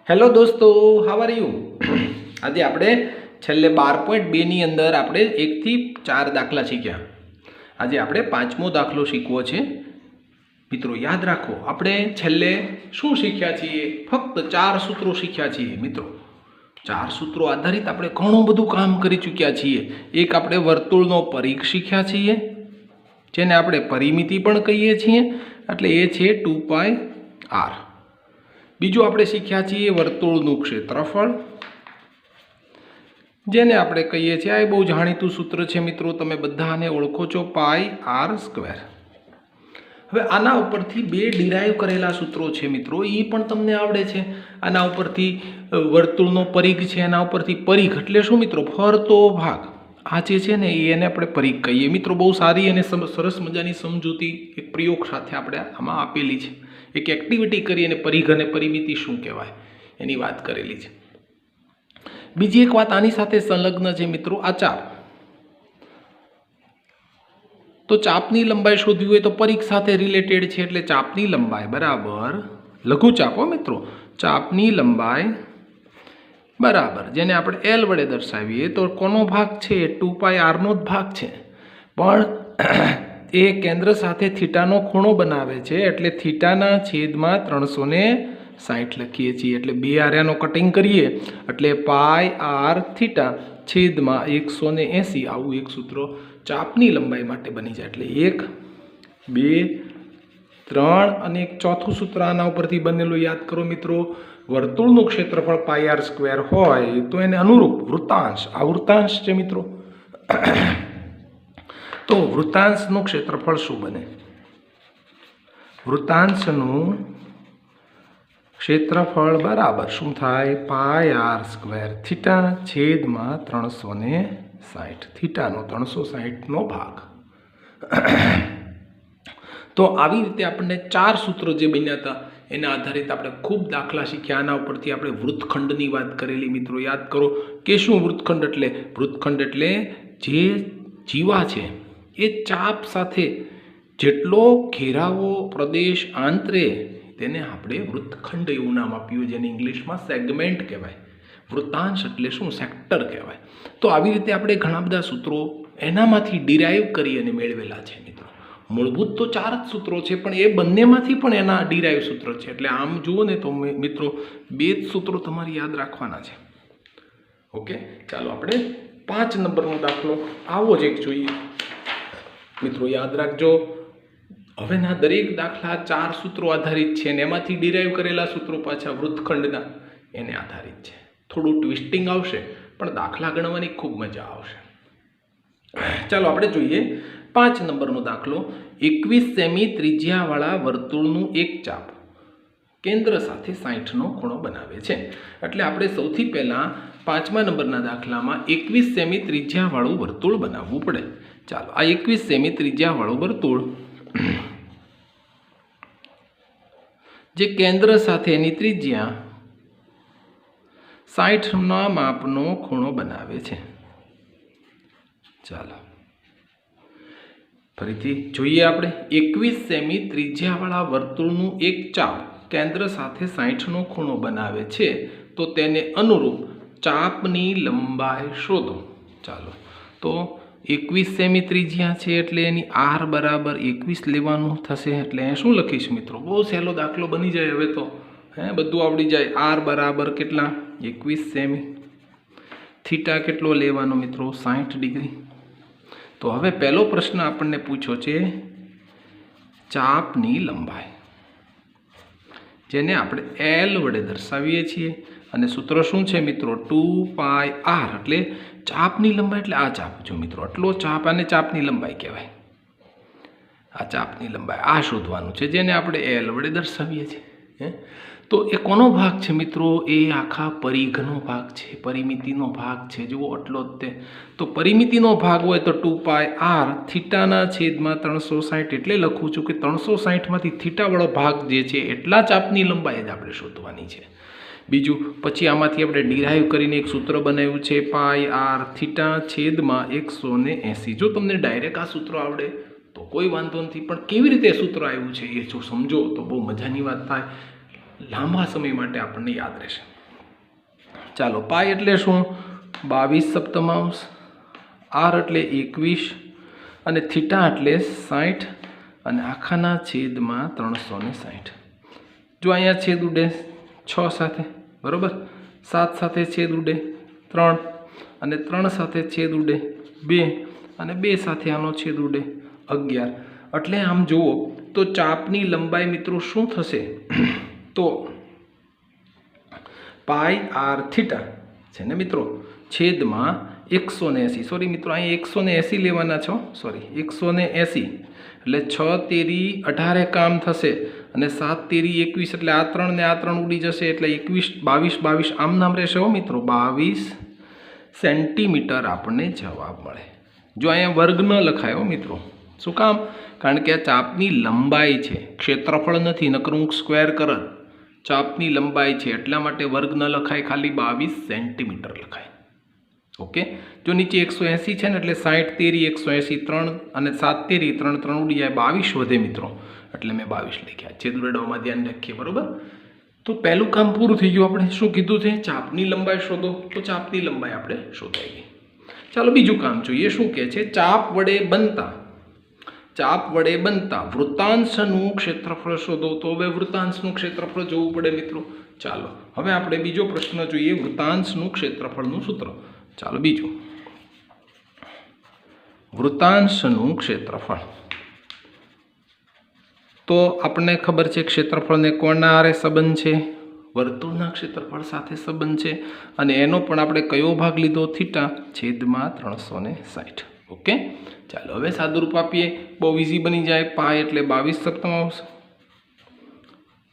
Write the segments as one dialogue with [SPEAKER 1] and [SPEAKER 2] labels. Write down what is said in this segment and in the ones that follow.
[SPEAKER 1] Hello દોસ્તો, how are you? આજે આપણે છેલ્લે 12.2ની અંદર આપણે 1 થી 4 દાખલા શીખ્યા. આજે આપણે 5મો દાખલો શીખવો છે. મિત્રો યાદ રાખો, આપણે છેલ્લે શું શીખ્યા છીએ? ફક્ત 4 સૂત્રો શીખ્યા છીએ. મિત્રો 4 સૂત્રો આધારિત આપણે ઘણું બધું કામ કરી ચૂક્યા છીએ. એક આપણે વર્તુળનો પરિઘ શીખ્યા છીએ, જેને આપણે પરિમિતિ પણ કહીએ છીએ, એટલે એ છે 2πr. બીજું આપણે શીખ્યા છીએ વર્તુળનું ક્ષેત્રફળ, જેને આપણે કહીએ છીએ, આ બહુ જાણીતું સૂત્ર છે મિત્રો, તમે બધાને ઓળખો છો, πr². હવે આના ઉપરથી બે ડિરાઈવ કરેલા સૂત્રો છે મિત્રો, એ પણ તમને આવડે છે. આના ઉપરથી વર્તુળનો પરિઘ છે, એના ઉપરથી પરિઘ એટલે શું મિત્રો? ફરતો ભાગ. આ જે છે ને એને આપણે પરિઘ કહીએ મિત્રો. બહુ સારી અને સરસ મજાની સમજૂતી એક પ્રયોગ સાથે આપણે આમાં આપેલી છે. એક એક્ટિવિટી કરી અને પરિઘ અને પરિમિતિ શું કહેવાય એની વાત કરેલી છે. બીજી એક વાત આની સાથે સંલગ્ન છે મિત્રો, આ ચાપ. તો ચાપની લંબાઈ શોધવી હોય તો પરિઘ સાથે રિલેટેડ છે, એટલે ચાપની લંબાઈ બરાબર લઘુચાપ મિત્રો. ચાપની લંબાઈ બરાબર જેને આપણે એલ વડે દર્શાવીએ તો કોનો ભાગ છે? 2πr નો જ ભાગ છે. પણ એ કેન્દ્ર સાથે થીટાનો ખૂણો બનાવે છે, એટલે થીટાના છેદમાં 360 લખીએ છીએ. એટલે બે આર્યાનો કટિંગ કરીએ એટલે πr થીટા છેદમાં 180. આવું એક સૂત્ર ચાપની લંબાઈ માટે બની જાય. એટલે 1, 2, 3 અને એક ચોથું સૂત્ર આના ઉપરથી બનેલું યાદ કરો મિત્રો. વર્તુળનું ક્ષેત્રફળ πr² હોય તો એને અનુરૂપ વૃત્તાંશ, આ વૃત્તાંશ છે મિત્રો. તો વૃત્તાંશનું ક્ષેત્રફળ શું બને? વૃત્તાંશનું ક્ષેત્રફળ બરાબર શું થાય? πr² થીટા છેદમાં 360. થીટાનો 360નો ભાગ. તો આવી રીતે આપણને 4 સૂત્રો જે બન્યા હતા એના આધારિત આપણે ખૂબ દાખલા શીખ્યા. આના ઉપરથી આપણે વૃત્તખંડની વાત કરેલી મિત્રો, યાદ કરો કે શું વૃત્તખંડ એટલે? વૃત્તખંડ એટલે જે જીવા છે એ ચાપ સાથે જેટલો ઘેરાવો પ્રદેશ આંતરે તેને આપણે વૃત્તખંડ એવું નામ આપ્યું, જેને ઇંગ્લિશમાં સેગમેન્ટ કહેવાય. વૃત્તાંશ એટલે શું? સેક્ટર કહેવાય. તો આવી રીતે આપણે ઘણા બધા સૂત્રો એનામાંથી ડિરાઈવ કરી અને મેળવેલા છે મિત્રો. મૂળભૂત તો 4 જ સૂત્રો છે, પણ એ બંનેમાંથી પણ એના ડિરાઈવ સૂત્રો છે. એટલે આમ જુઓ ને તો મિત્રો 2 જ સૂત્રો તમારે યાદ રાખવાના છે. ઓકે, ચાલો આપણે 5 નંબરનો દાખલો આવો જ એક જોઈએ મિત્રો. યાદ રાખજો, હવેના દરેક દાખલા 4 સૂત્રો આધારિત છે અને એમાંથી ડિરાઈવ કરેલા સૂત્રો પાછા વૃત્તખંડના એને આધારિત છે. થોડું ટ્વિસ્ટિંગ આવશે, પણ દાખલા ગણવાની ખૂબ મજા આવશે. ચાલો આપણે જોઈએ 5 નંબરનો દાખલો. 21 સેમી ત્રિજ્યાવાળા વર્તુળનું એક ચાપ કેન્દ્ર સાથે 60નો ખૂણો બનાવે છે. એટલે આપણે સૌથી પહેલાં 5મા નંબરના દાખલામાં 21 સેમી ત્રિજ્યાવાળું વર્તુળ બનાવવું પડે. ચાલો, આ 21 સેમી ત્રિજ્યાવાળું વર્તુળ જે કેન્દ્ર સાથેની ત્રિજ્યા 60ના માપનો ખૂણો બનાવે છે. ચાલો ફરીથી જોઈએ આપણે. 21 સેમી ત્રિજ્યાવાળા વર્તુળનું એક ચાપ કેન્દ્ર સાથે 60નો ખૂણો બનાવે છે, તો તેને અનુરૂપ ચાપની લંબાઈ શોધો. ચાલો, તો 21 સેમી ત્રિજ્યા છે એટલે એની r બરાબર 21 લેવાનું થશે. એટલે શું લખીશ મિત્રો? બહુ સહેલો દાખલો બની જાય હવે તો, બધું આવડી જાય. r બરાબર કેટલા? 21 સેમી. થીટા કેટલો લેવાનો મિત્રો? 60 ડિગ્રી. તો હવે પહેલો પ્રશ્ન આપણને પૂછ્યો છે ચાપની લંબાઈ, જેને આપણે એલ વડે દર્શાવીએ છીએ. અને સૂત્ર શું છે મિત્રો? 2πr. એટલે ચાપની લંબાઈ એટલે આ ચાપ જો મિત્રો, આટલો ચાપ, આને ચાપની લંબાઈ કહેવાય. આ ચાપની લંબાઈ આ શોધવાનું છે, જેને આપણે એલ વડે દર્શાવીએ છીએ. તો એ કોનો ભાગ છે મિત્રો? એ આખા પરિઘનો ભાગ છે, પરિમિતિનો ભાગ છે. જુઓ આટલો જ તે. તો પરિમિતિનો ભાગ હોય તો 2πr થીટાના છેદમાં 360. એટલે લખું છું કે 360માંથી થીટાવાળો ભાગ જે છે એટલા ચાપની લંબાઈ જ આપણે શોધવાની છે. બીજું પછી આમાંથી આપણે ડિરાઈવ કરીને એક સૂત્ર બનાવ્યું છે πr થીટા છેદમાં 180. જો તમને ડાયરેક્ટ આ સૂત્ર આવડે તો કોઈ વાંધો નથી, પણ કેવી રીતે સૂત્ર આવ્યું છે એ જો સમજો તો બહુ મજાની વાત થાય, લાંબા સમય માટે આપણને યાદ રહેશે. ચાલો પાઈ એટલે શું 22 સપ્તમાંશ, આર એટલે 21 અને થીટા એટલે 60 અને આખાના છેદમાં 360. જો અહીંયા છેદ ઉડે 6 સાથે, બરાબર, 7 સાથે છેદ ઉડે 3 અને 3 સાથે છેદ ઉડે 2 અને 2 સાથે આનો છેદ ઉડે 11. એટલે આમ જુઓ તો ચાપની લંબાઈ મિત્રો શું થશે તો પાઈ આર થીટા છે ને મિત્રો છેદમાં 180. સોરી મિત્રો અહીં 180 લેવાના છો, સોરી 180 એટલે 6 તેરી 18 કામ થશે અને 7 તેરી 21 એટલે આ 3 ને આ 3 ઉડી જશે એટલે 22 આમ નામ રહેશે હો મિત્રો. 22 સેન્ટીમીટર આપણને જવાબ મળે. જો અહીંયા વર્ગ ન લખાય હો મિત્રો. શું કામ? કારણ કે આ ચાપની લંબાઈ છે, ક્ષેત્રફળ નથી, નકર હું સ્ક્વેર કરત. ચાપની લંબાઈ છે એટલા માટે વર્ગ ન લખાય, ખાલી 22 સેન્ટીમીટર લખાય. ઓકે, જો નીચે 180 છે ને એટલે 60 તેરી 180 3 અને 7 તેરી 3 3 ઉડી જાય, 22 વધે મિત્રો, એટલે મેં 22 લખ્યા. છેદ ઉડાડવામાં ધ્યાન રાખીએ, બરોબર. તો પહેલું કામ પૂરું થઈ ગયું. આપણે શું કીધું છે? ચાપની લંબાઈ શોધો. તો ચાપની લંબાઈ આપણે શોધાઈ ગઈ. ચાલો બીજું કામ જોઈએ. શું કહે છે? ચાપ વડે બનતા વૃત્તાંશનું ક્ષેત્રફળ શોધો. તો હવે વૃત્તાંશનું ક્ષેત્રફળ જોવું પડે મિત્રો. ચાલો હવે આપણે બીજો પ્રશ્ન જોઈએ, વૃત્તાંશનું ક્ષેત્રફળનું સૂત્ર. ચાલો બીજું, વૃત્તાંશનું ક્ષેત્રફળ. તો આપણને ખબર છે ક્ષેત્રફળને કોના આરે સંબંધ છે? વર્તુળના ક્ષેત્રફળ સાથે સંબંધ છે અને એનો પણ આપણે કયો ભાગ લીધો? થીટા છેદમાં 360. ઓકે, ચાલો હવે સાદુરૂપ આપીએ, બહુ ઇઝી બની જાય. પાઈ એટલે 22 સપ્તમાંશ,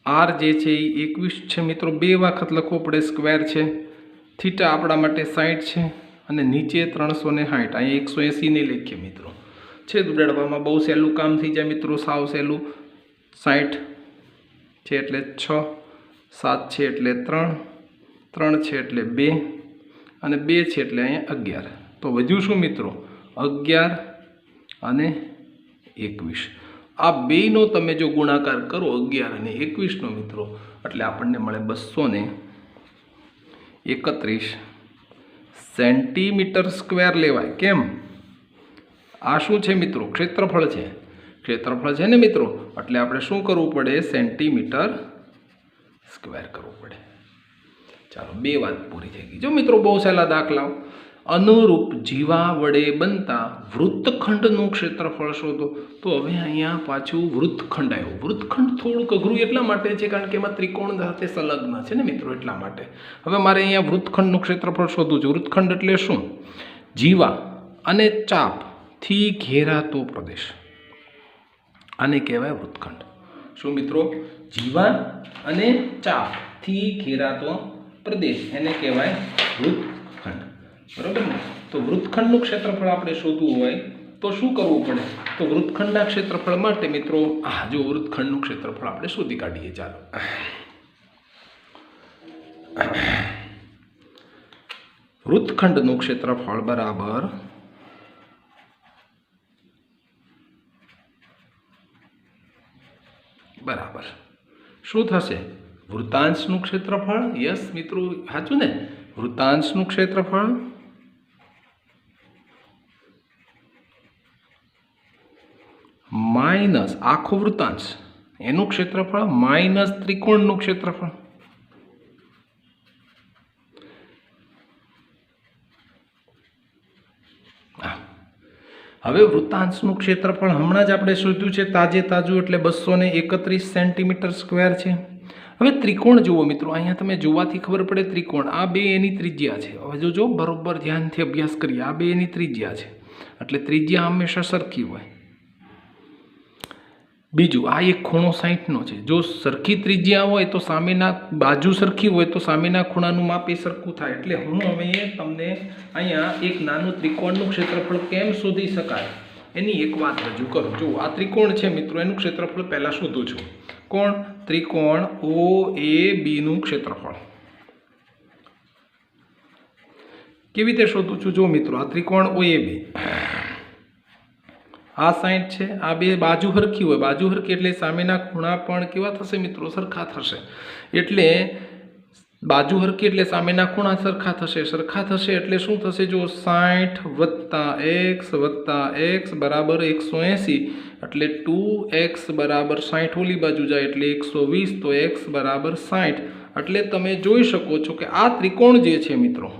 [SPEAKER 1] આર જે છે એ 21 છે મિત્રો, 2 વખત લખવો પડે, સ્ક્વેર છે. થીટા આપણા માટે 60 છે અને નીચે 360. અહીંયા 180 નહીં લખીએ મિત્રો, છેદ ઉડાડવામાં બહુ સહેલું કામ થઈ જાય મિત્રો, સાવ સહેલું. 60 છે એટલે 6, 7 છે એટલે 3, 3 છે એટલે 2 અને 2 છે એટલે અહીંયા 11. તો વધ્યું શું મિત્રો? 11 અને 21. આ બેનો તમે જો ગુણાકાર કરો 11 અને 21નો મિત્રો, એટલે આપણને મળે 231 સેન્ટીમીટર સ્ક્વેર લેવાય. કેમ? આ શું છે મિત્રો? ક્ષેત્રફળ છે. ક્ષેત્રફળ છે ને મિત્રો, એટલે આપણે શું કરવું પડે? સેન્ટીમીટર સ્ક્વેર કરવું પડે. ચાલો 2 વાત પૂરી થઈ ગઈ. જો મિત્રો બહુ સહેલા દાખલાઓ. અનુરૂપ જીવા વડે બનતા વૃત્તખંડનું ક્ષેત્રફળ શોધો. તો હવે અહીંયા પાછું વૃત્તખંડ આવ્યું. વૃત્તખંડ થોડુંક અઘરું એટલા માટે છે કારણ કે એમાં ત્રિકોણ સાથે સંલગ્ન છે ને મિત્રો, એટલા માટે. હવે મારે અહીંયા વૃત્તખંડનું ક્ષેત્રફળ શોધવું છે. વૃત્તખંડ એટલે શું? જીવા અને ચાપથી ઘેરાતો પ્રદેશ, આને કહેવાય વૃત્તખંડ. શું મિત્રો? જીવા અને ચાપથી ઘેરાતો પ્રદેશ, એને કહેવાય વૃત્તખંડ. બરોબર ને? તો વૃત્તખંડનું ક્ષેત્રફળ આપણે શોધવું હોય તો શું કરવું પડે? તો વૃત્તખંડના ક્ષેત્રફળ માટે મિત્રો જો વૃત્તખંડનું ક્ષેત્રફળ આપણે શોધી કાઢીએ. ચાલો વૃત્તખંડનું ક્ષેત્રફળ બરાબર શું થશે? વૃત્તાંશનું ક્ષેત્રફળ. યસ મિત્રો, સાચું ને? વૃત્તાંશનું ક્ષેત્રફળ માઇનસ આખો વૃત્તાંશ એનું ક્ષેત્રફળ માઇનસ ત્રિકોણનું ક્ષેત્રફળ. હવે વૃત્તાંશનું ક્ષેત્રફળ હમણાં જ આપણે શોધ્યું છે, તાજે તાજું, એટલે 231 સેન્ટીમીટર સ્ક્વેર છે. હવે ત્રિકોણ જુઓ મિત્રો, અહીંયા તમે જોવાથી ખબર પડે ત્રિકોણ. આ બે એની ત્રિજ્યા છે. હવે જો બરોબર ધ્યાનથી અભ્યાસ કરીએ, આ બે એની ત્રિજ્યા છે એટલે ત્રિજ્યા હંમેશા સરખી હોય. બીજું, આ એક ખૂણો 60નો છે. જો સરખી ત્રિજ્યા હોય તો સામેના બાજુ સરખી હોય તો સામેના ખૂણાનું માપ એ સરખું થાય. એટલે હું હવે તમને અહીંયા એક નાનું ત્રિકોણનું ક્ષેત્રફળ કેમ શોધી શકાય એની એક વાત રજૂ કરું. જો આ ત્રિકોણ છે મિત્રો, એનું ક્ષેત્રફળ પહેલાં શોધું છું. કોણ? ત્રિકોણ OAB નું ક્ષેત્રફળ. કેવી રીતે શોધું છું? જો મિત્રો, આ ત્રિકોણ OAB, આ 60 છે, આ બે બાજુ હરખી હોય. બાજુ હરખી એટલે સામેના ખૂણા પણ કેવા થશે મિત્રો? સરખા થશે. એટલે બાજુ હરકી એટલે સામેના ખૂણા સરખા થશે એટલે શું થશે? જો 60 + x બરાબર 180 એટલે 2x બરાબર 60 ઓલી બાજુ જાય એટલે 120 તો x બરાબર 60 એટલે તમે જોઈ શકો છો કે આ ત્રિકોણ જે છે મિત્રો,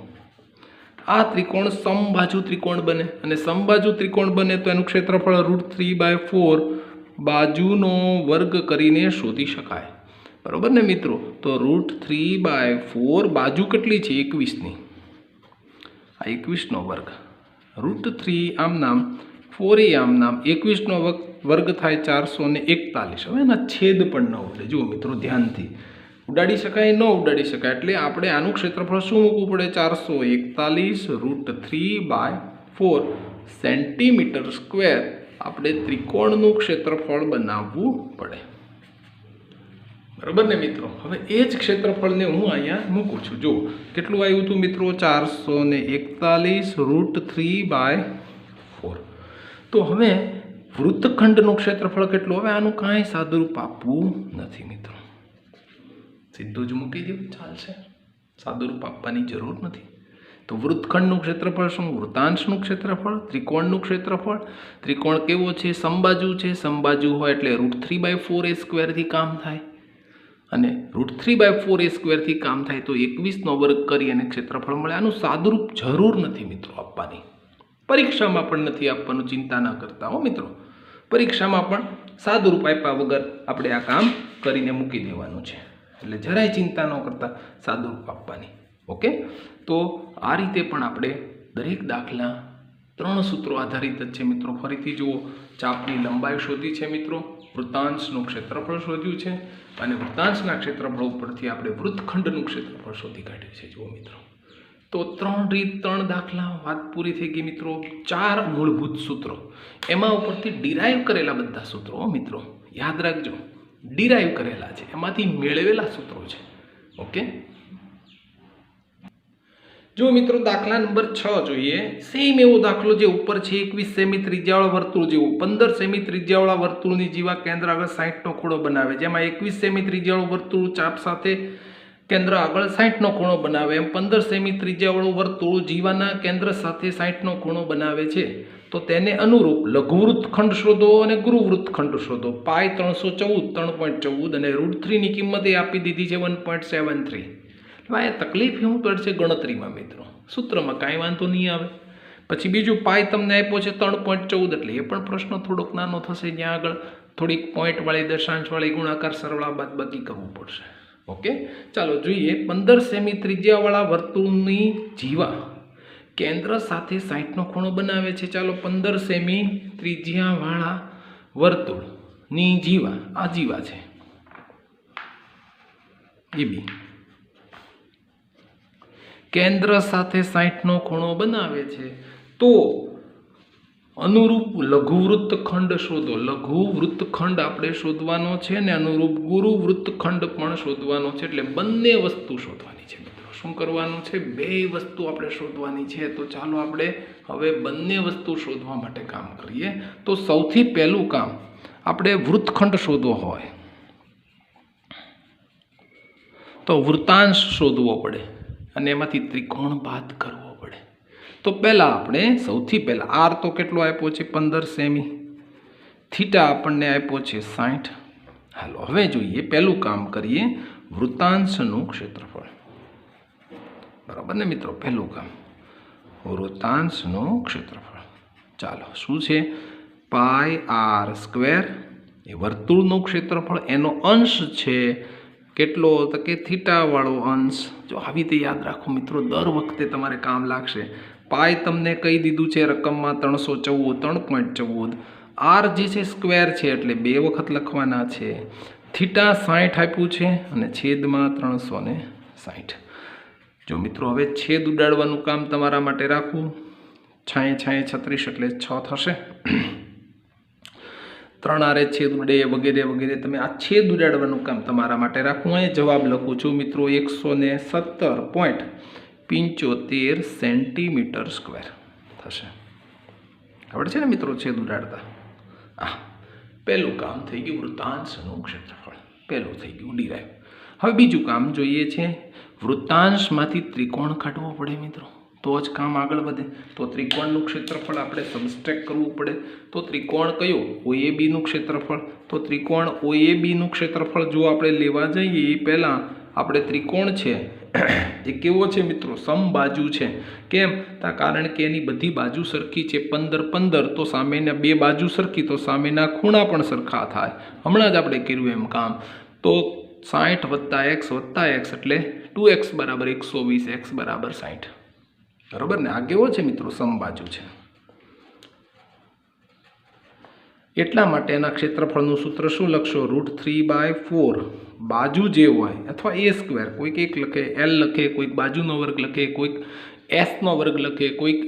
[SPEAKER 1] આ ત્રિકોણ સમબાજુ ત્રિકોણ બને અને સમબાજુ ત્રિકોણ બને તો એનું ક્ષેત્રફળ √3/4 બાજુનો વર્ગ કરીને શોધી શકાય, બરોબર ને મિત્રો? તો √3/4 બાજુ કેટલી છે? 21ની, આ 21નો વર્ગ, √3 આમ નામ 4 આમ નામ, 21નો વર્ગ થાય 441. હવે એના છેદ પણ ન ઉડે, જુઓ મિત્રો ધ્યાનથી, ઉડાડી શકાય ન ઉડાડી શકાય એટલે આપણે આનું ક્ષેત્રફળ શું મૂકવું પડે? 441 √3/4 સેન્ટીમીટર સ્ક્વેર આપણે ત્રિકોણનું ક્ષેત્રફળ બનાવવું પડે, બરાબર ને મિત્રો? હવે એ જ ક્ષેત્રફળને હું અહીંયા મૂકું છું. જો કેટલું આવ્યું હતું મિત્રો? 441 √3/4. તો હવે વૃત્તખંડનું ક્ષેત્રફળ કેટલું? હવે આનું કાંઈ સાદુરૂપ આપવું નથી મિત્રો, સીધું જ મૂકી દેવું ચાલશે, સાદુરૂપ આપવાની જરૂર નથી. તો વૃત્તખંડનું ક્ષેત્રફળ શું? વૃત્તાંશનું ક્ષેત્રફળ, ત્રિકોણનું ક્ષેત્રફળ. ત્રિકોણ કેવો છે? સમબાજુ છે. સમબાજુ હોય એટલે √3/4 થી કામ થાય અને √3/4 થી કામ થાય તો 21નો વર્ગ કરી અને ક્ષેત્રફળ મળે. આનું સાદુરૂપ જરૂર નથી મિત્રો આપવાની, પરીક્ષામાં પણ નથી આપવાનું, ચિંતા ના કરતા હો મિત્રો. પરીક્ષામાં પણ સાદુરૂપ આપ્યા વગર આપણે આ કામ કરીને મૂકી દેવાનું છે, એટલે જરાય ચિંતા ન કરતા સાદુરૂપ આપવાની. ઓકે, તો આ રીતે પણ આપણે દરેક દાખલા 3 સૂત્રો આધારિત જ છે મિત્રો. ફરીથી જુઓ, ચાપની લંબાઈ શોધી છે મિત્રો, વૃત્તાંશનું ક્ષેત્રફળ શોધ્યું છે અને વૃત્તાંશના ક્ષેત્રફળ ઉપરથી આપણે વૃત્તખંડનું ક્ષેત્રફળ શોધી કાઢ્યું છે. જુઓ મિત્રો, તો 3 રીત 3 દાખલા, વાત પૂરી થઈ ગઈ મિત્રો. 4 મૂળભૂત સૂત્રો, એમાં ઉપરથી ડિરાઈવ કરેલા બધા સૂત્રો મિત્રો, યાદ રાખજો, ડિરાઈવ કરેલા છે, એમાંથી મેળવેલા સૂત્રો છે. ઓકે, જો મિત્રો દાખલા નંબર 6 જોઈએ. સેમ એવો દાખલો જે ઉપર છે, 21 સેમી ત્રિજ્યાવાળા વર્તુળ જેવું 15 સેમી ત્રિજ્યાવાળા વર્તુળની જીવા કેન્દ્ર આગળ 60નો ખૂણો બનાવે. જેમાં 21 સેમી ત્રિજ્યાવાળું વર્તુળ ચાપ સાથે કેન્દ્ર આગળ 60નો ખૂણો બનાવે, એમ 15 સેમી ત્રિજ્યાવાળું વર્તુળ જીવાના કેન્દ્ર સાથે 60નો ખૂણો બનાવે છે. તો તેને અનુરૂપ લઘુવૃત્તખંડ શોધો અને ગુરુવૃત્તખંડ શોધો. પાઈ 314 3.14 અને √3ની કિંમત એ આપી દીધી છે 1.73. આ તકલીફ શું પડશે ગણતરીમાં મિત્રો? સૂત્રમાં કાંઈ વાંધો નહીં આવે. પછી બીજું પાઈ તમને આપ્યો છે 3.14 એટલે એ પણ પ્રશ્ન થોડોક નાનો થશે, જ્યાં આગળ થોડીક પોઈન્ટવાળી દશાંશવાળી ગુણાકાર સરવાળા બાદબાકી કરવું પડશે. ઓકે, ચાલો જોઈએ. 15 સેમી ત્રિજ્યાવાળા વર્તુળની જીવા કેન્દ્ર સાથે 60નો ખૂણો બનાવે છે. ચાલો 15 સેમી ત્રિજ્યાવાળા વર્તુળની જીવા, આ જીવા છે એ બી, કેન્દ્ર સાથે 60નો ખૂણો બનાવે છે. તો અનુરૂપ લઘુવૃત્તખંડ શોધો. લઘુવૃત્તખંડ આપણે શોધવાનો છે ને અનુરૂપ ગુરુવૃત્તખંડ પણ શોધવાનો છે. એટલે બંને વસ્તુ શોધવાની છે મિત્રો. શું કરવાનું છે? બે વસ્તુ આપણે શોધવાની છે. તો ચાલો આપણે હવે બંને વસ્તુ શોધવા માટે કામ કરીએ. તો સૌથી પહેલું કામ, આપણે વૃત્તખંડ શોધવો હોય તો વૃત્તાંશ શોધવો પડે અને એમાંથી ત્રિકોણ બાદ કરવો પડે. તો પહેલાં આપણે સૌથી પહેલાં આર તો કેટલો આપ્યો છે? 15 સેમી. થીટા આપણને આપ્યો છે 60. હાલો હવે જોઈએ, પહેલું કામ કરીએ, વૃત્તાંશનું ક્ષેત્રફળ. બરાબર ને મિત્રો? પહેલું કામ વૃત્તાંશનું ક્ષેત્રફળ. ચાલો શું છે? πr², એ વર્તુળનું ક્ષેત્રફળ, એનો અંશ છે કેટલો? તો કે થીટાવાળો અંશ. જો આવી રીતે યાદ રાખો મિત્રો, દર વખતે તમારે કામ લાગશે. પાઈ તમને કહી દીધું છે રકમમાં 314 3.14. આર જે છે સ્ક્વેર છે એટલે 2 વખત લખવાના છે. થીટા 60 આપ્યું છે અને છેદમાં 360. જો મિત્રો હવે છેદ ઉડાડવાનું કામ તમારા માટે રાખવું. 6 36 એટલે 6 થશે. 3 આરે છેદ ઉડે વગેરે વગેરે. તમે આ છેદ ઉડાડવાનું કામ તમારા માટે રાખવું. અહીં જવાબ લખું છું મિત્રો, 117.75 સેન્ટીમીટર સ્ક્વેર થશે. આવડે છે ને મિત્રો છેદ ઉડાડતા? પહેલું કામ થઈ ગયું વૃત્તાંશનું ક્ષેત્રફળ, પહેલું થઈ ગયું ડિરાઈવ. હવે બીજું કામ જોઈએ છે વૃત્તાંશમાંથી ત્રિકોણ કાઢવો પડે મિત્રો, તો જ કામ આગળ વધે. તો ત્રિકોણનું ક્ષેત્રફળ આપણે સબસ્ટ્રેક્ટ કરવું પડે. તો ત્રિકોણ કયો? OABનું ક્ષેત્રફળ. તો ત્રિકોણ OABનું ક્ષેત્રફળ જો આપણે લેવા જઈએ એ પહેલાં આપણે ત્રિકોણ છે એ કેવો છે મિત્રો? સમબાજુ છે. કેમ? કારણ કે એની બધી બાજુ સરખી છે. 15 15, તો સામેના બે બાજુ સરખી, તો સામેના ખૂણા પણ સરખા થાય. હમણાં જ આપણે કર્યું એમ કામ. તો 60 + x એટલે 2x બરાબર 120, x બરાબર 60. બરાબર ને? આ કેવો છે મિત્રો? સમબાજુ છે. એટલા માટે એના ક્ષેત્રફળનું સૂત્ર શું લખશો? √3/4. બાજુ જે હોય અથવા a², કોઈક 1 લખે, l લખે, કોઈક બાજુનો વર્ગ લખે, કોઈક s નો વર્ગ લખે, કોઈક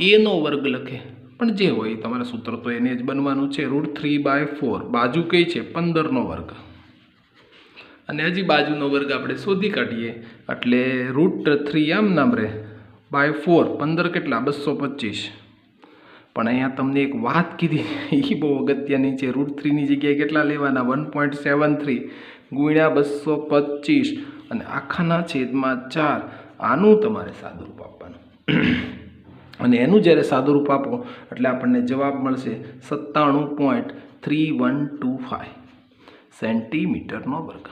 [SPEAKER 1] a નો વર્ગ લખે, પણ જે હોય તમારા સૂત્ર તો એને જ બનવાનું છે. √3/4. બાજુ કઈ છે? 15 નો વર્ગ. અને હજી બાજુનો વર્ગ આપણે શોધી કાઢીએ એટલે √3 આમ નામ રહે /4. 15 કેટલા? 225. પણ અહીંયા તમને એક વાત કીધી એ બહુ અગત્યની છે. √3ની જગ્યાએ કેટલા લેવાના? 1.73 ગુણ્યા 225 અને આખાના છેદમાં 4. આનું તમારે સાદુરૂપ આપવાનું. અને એનું જ્યારે સાદુરૂપ આપો એટલે આપણને જવાબ મળશે 97.3125 સેન્ટીમીટરનો વર્ગ.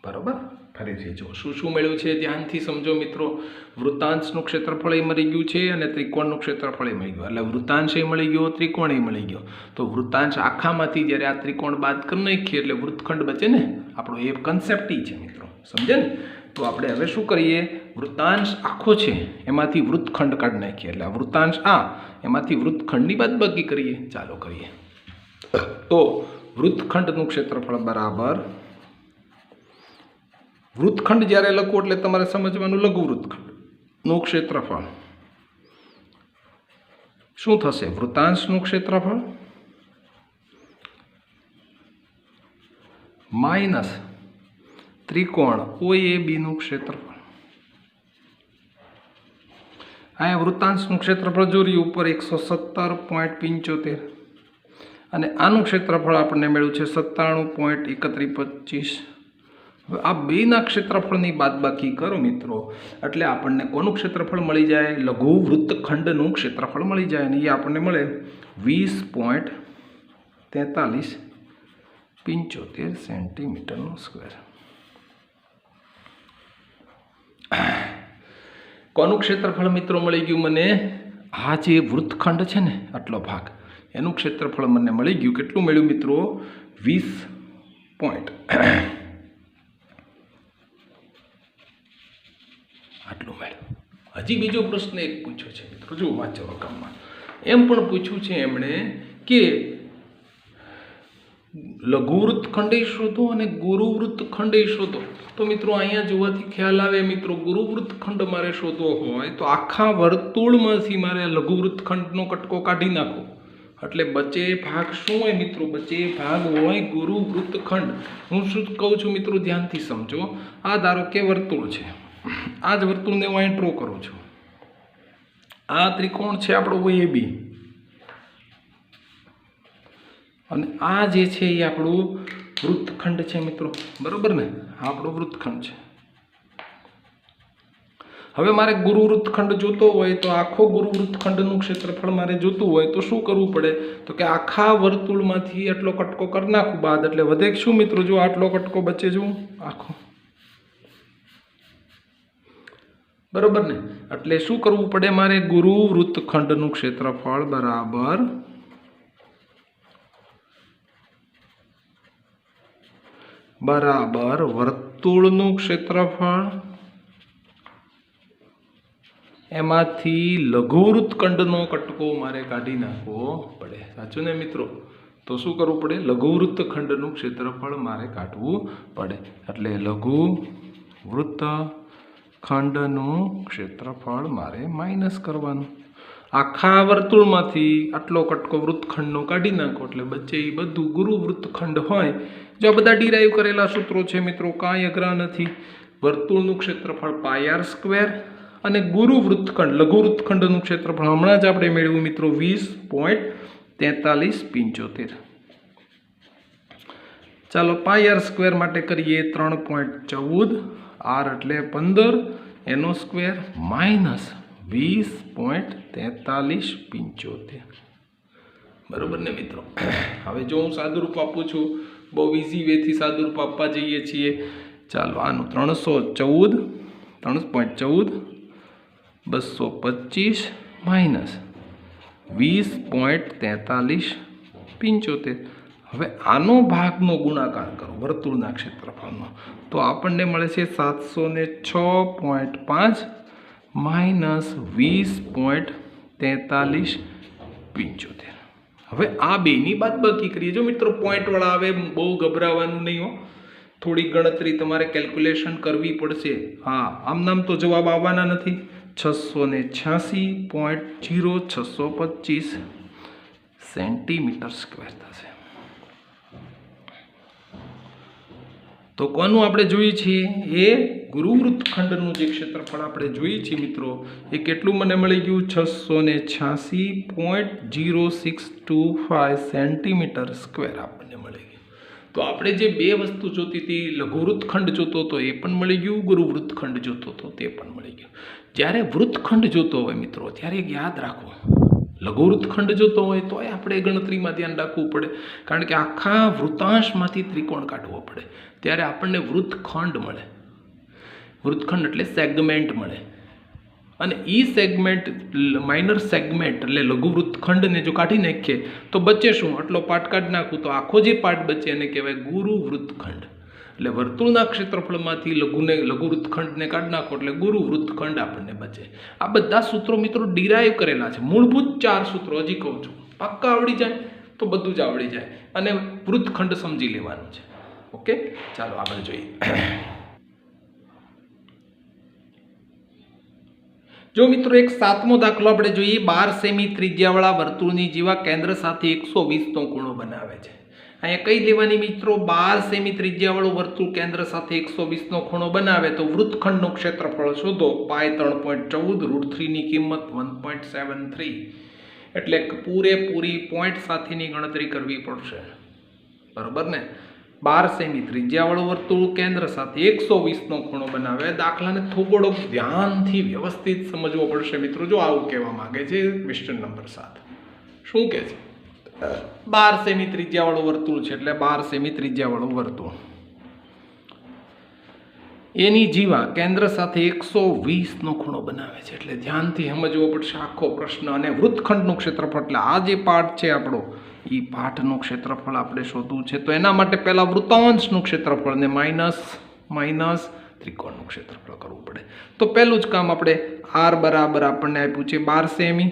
[SPEAKER 1] બરોબર? ફરીથી જો શું શું મળ્યું છે ધ્યાનથી સમજો મિત્રો. વૃત્તાંશનું ક્ષેત્રફળ એ મળી ગયું છે અને ત્રિકોણનું ક્ષેત્રફળ એ મળી ગયું. એટલે વૃત્તાંશ એ મળી ગયો, ત્રિકોણ એ મળી ગયો. તો વૃત્તાંશ આખામાંથી જ્યારે આ ત્રિકોણ બાદ કરી નાખીએ એટલે વૃત્તખંડ બચે ને. આપણો એ કન્સેપ્ટ છે મિત્રો, સમજે ને? તો આપણે હવે શું કરીએ? વૃત્તાંશ આખો છે એમાંથી વૃત્તખંડ કાઢી નાખીએ. એટલે વૃત્તાંશ એમાંથી વૃત્તખંડની બાદબાકી કરીએ. ચાલો કરીએ. તો વૃત્તખંડનું ક્ષેત્રફળ બરાબર, વૃત્તખંડ જ્યારે લખો એટલે તમારે સમજવાનું લઘુ વૃત્તખંડનું ક્ષેત્રફળ શું થશે? વૃત્તાંશનું ક્ષેત્રફળ માઇનસ ત્રિકોણ OABનું ક્ષેત્રફળ. અહીંયા વૃત્તાંશનું ક્ષેત્રફળ જોયું ઉપર 117.75 અને આનું ક્ષેત્રફળ આપણને મળ્યું છે 97.3125. આ બેના ક્ષેત્રફળની બાદબાકી કરો મિત્રો એટલે આપણને કોનું ક્ષેત્રફળ મળી જાય? લઘુ વૃત્તખંડનું ક્ષેત્રફળ મળી જાય. અને એ આપણને મળે 20.4375 સેન્ટીમીટરનો સ્ક્વેર. કોનું ક્ષેત્રફળ મિત્રો મળી ગયું મને? આ જે વૃત્તખંડ છે ને આટલો ભાગ, એનું ક્ષેત્રફળ મને મળી ગયું. કેટલું મળ્યું મિત્રો? 20. આટલું મળ્યું. હજી બીજો પ્રશ્ન એક પૂછ્યો છે મિત્રો, જો વાંચો રકમમાં. એમ પણ પૂછ્યું છે એમણે કે લઘુ વૃત્તખંડ શોધો અને ગુરુ વૃત્તખંડ શોધો. તો મિત્રો અહીંયા જોવાથી ખ્યાલ આવે મિત્રો, ગુરુ વૃત્તખંડ મારે શોધવો હોય તો આખા વર્તુળમાંથી મારે લઘુ વૃત્તખંડનો કટકો કાઢી નાખો એટલે બચે ભાગ શું હોય મિત્રો? બચે ભાગ હોય ગુરુ વૃત્તખંડ. હું શું કહું છું મિત્રો ધ્યાનથી સમજો. આ ધારો કે વર્તુળ છે, આ જ વર્તુળને હું અહીં ડ્રો કરું છું. આ ત્રિકોણ છે આપણો OAB અને આ જે છે એ આપણું વૃત્તખંડ છે મિત્રો, બરોબર ને? આ આપણો વૃત્તખંડ છે. હવે મારે ગુરુ વૃત્તખંડ જોતો હોય તો આખો ગુરુ વૃત્તખંડનું ક્ષેત્રફળ મારે જોતું હોય તો શું કરવું પડે? તો કે આખા વર્તુળમાંથી આટલો કટકો કરી નાખું બાદ એટલે વધે શું મિત્રો? જો આટલો કટકો બચે જો આખો, બરોબર ને? એટલે શું કરવું પડે મારે? ગુરુ વૃત્તખંડનું ક્ષેત્રફળ બરાબર વર્તુળનું ક્ષેત્રફળ એમાંથી લઘુ વૃત્તખંડનો કટકો મારે કાઢી નાખવો પડે. સાચું ને મિત્રો? તો શું કરવું પડે? લઘુ વૃત્તખંડનું ક્ષેત્રફળ મારે કાઢવું પડે. એટલે લઘુ વૃત્તખંડનું ક્ષેત્રફળ મારે માઇનસ કરવાનું. આખા વર્તુળમાંથી આટલો કટકો વૃત્તખંડનો કાઢી નાખો એટલે બચે એ બધું ગુરુ વૃત્તખંડ હોય. જો આ બધા ડિરાઈવ કરેલા સૂત્રો છે મિત્રો, કાંઈ અઘરા નથી. વર્તુળનું ક્ષેત્રફળ πr² અને ગુરુ વૃત્તખંડ લઘુ વૃત્તખંડનું ક્ષેત્રફળ હમણાં જ આપણે મેળવ્યું મિત્રો 20.4375. ચાલો પાઈ આર સ્ક્વેર માટે કરીએ 3.14, આર એટલે 15 એનો સ્ક્વેર માઇનસ 20.4375. બરોબર ને મિત્રો? હવે જો હું સાદુરૂપ આપું છું, બહુ ઇઝી વેથી સાદુરૂપ આપવા જઈએ છીએ. ચાલો આનું 3.14 225 માઇનસ 20.4375. હવે આનો ભાગનો ગુણાકાર કરો વર્તુળના ક્ષેત્રફળનો, તો આપણને મળે છે 706.5 માઇનસ 20.4375. હવે આ બેની બાદબાકી કરીએ. જો મિત્રો પોઈન્ટવાળા આવે બહુ ગભરાવાનું નહીં હો, થોડી ગણતરી તમારે કેલ્ક્યુલેશન કરવી પડશે. હા, આમ નામ તો જવાબ આવવાના નથી. 686.0625 સેન્ટીમીટર સ્ક્વેર થશે. તો કોનું આપણે જોઈએ છીએ? એ ગુરુવૃત્તખંડનું જે ક્ષેત્રફળ આપણે જોઈએ છીએ મિત્રો, એ કેટલું મને મળી ગયું? 686.0625 સેન્ટીમીટર સ્ક્વેર આપણને મળી ગયું. તો આપણે જે બે વસ્તુ જોતી હતી, લઘુવૃત્તખંડ જોતો હતો એ પણ મળી ગયું, ગુરુવૃત્તખંડ જોતો હતો તે પણ મળી ગયું. જ્યારે વૃત્તખંડ જોતો હોય મિત્રો, ત્યારે યાદ રાખો, લઘુવૃત્તખંડ જોતો હોય તો આપણે ગણતરીમાં ધ્યાન રાખવું પડે, કારણ કે આખા વૃત્તાંશમાંથી ત્રિકોણ કાઢવો પડે, ત્યારે આપણને વૃત્તખંડ મળે. વૃત્તખંડ એટલે સેગમેન્ટ મળે, અને એ સેગમેન્ટ માઇનર સેગમેન્ટ એટલે લઘુવૃત્તખંડને જો કાઢી નાખીએ તો બચે શું? આટલો પાર્ટ કાઢી નાખું તો આખો જે પાર્ટ બચે એને કહેવાય ગુરુવૃત્તખંડ. એટલે વર્તુળના ક્ષેત્રફળમાંથી લઘુવૃત્તખંડને કાઢી નાખો એટલે ગુરુવૃત્તખંડ આપણને બચે. આ બધા સૂત્રો મિત્રો ડિરાઈવ કરેલા છે, મૂળભૂત 4 સૂત્રો. હજી કહું છું, પાક્કા આવડી જાય તો બધું જ આવડી જાય, અને વૃત્તખંડ સમજી લેવાનું છે. ઓકે, ચાલો આગળ જોઈએ. જો મિત્રો એક 7મો દાખલો આપણે જોઈએ. 12 સેમી ત્રિજ્યાવાળા વર્તુળની જીવા કેન્દ્ર સાથે 120નો ખૂણો બનાવે છે. અહીંયા કઈ લેવાની મિત્રો? 12 સેમી ત્રિજ્યાવાળું વર્તુળ કેન્દ્ર સાથે 120નો ખૂણો બનાવે તો વૃત્તખંડનું ક્ષેત્રફળ શોધો. પાઈ 3.14, √3 ની કિંમત 1.73, એટલે પૂરેપૂરી પોઈન્ટ સાથેની ગણતરી કરવી પડશે. બરોબર ને? 12 સેમી ત્રિજ્યાવાળું વર્તુળ કેન્દ્ર સાથે 120નો ખૂણો બનાવે. દાખલાને થોડોક ધ્યાનથી વ્યવસ્થિત સમજવો પડશે મિત્રો. જો આવું કહેવા માંગે છે ક્વેશ્ચન નંબર 7. શું કહે છે? 12 સેમી ત્રિજ્યાવાળું વર્તુળ છે, એટલે 12 સેમી ત્રિજ્યાવાળું વર્તુળ, એની જીવા કેન્દ્ર સાથે 120નો ખૂણો બનાવે છે. એટલે ધ્યાનથી સમજવો પડશે આખો પ્રશ્ન. અને વૃત્તખંડનું ક્ષેત્રફળ, એટલે આ જે પાર્ટ છે આપણો, એ પાઠનું ક્ષેત્રફળ આપણે શોધવું છે. તો એના માટે પહેલાં વૃત્તાંશનું ક્ષેત્રફળ ને માઇનસ ત્રિકોણનું ક્ષેત્રફળ કરવું પડે. તો પહેલું જ કામ આપણે આર બરાબર આપણને આપ્યું છે 12 સેમી,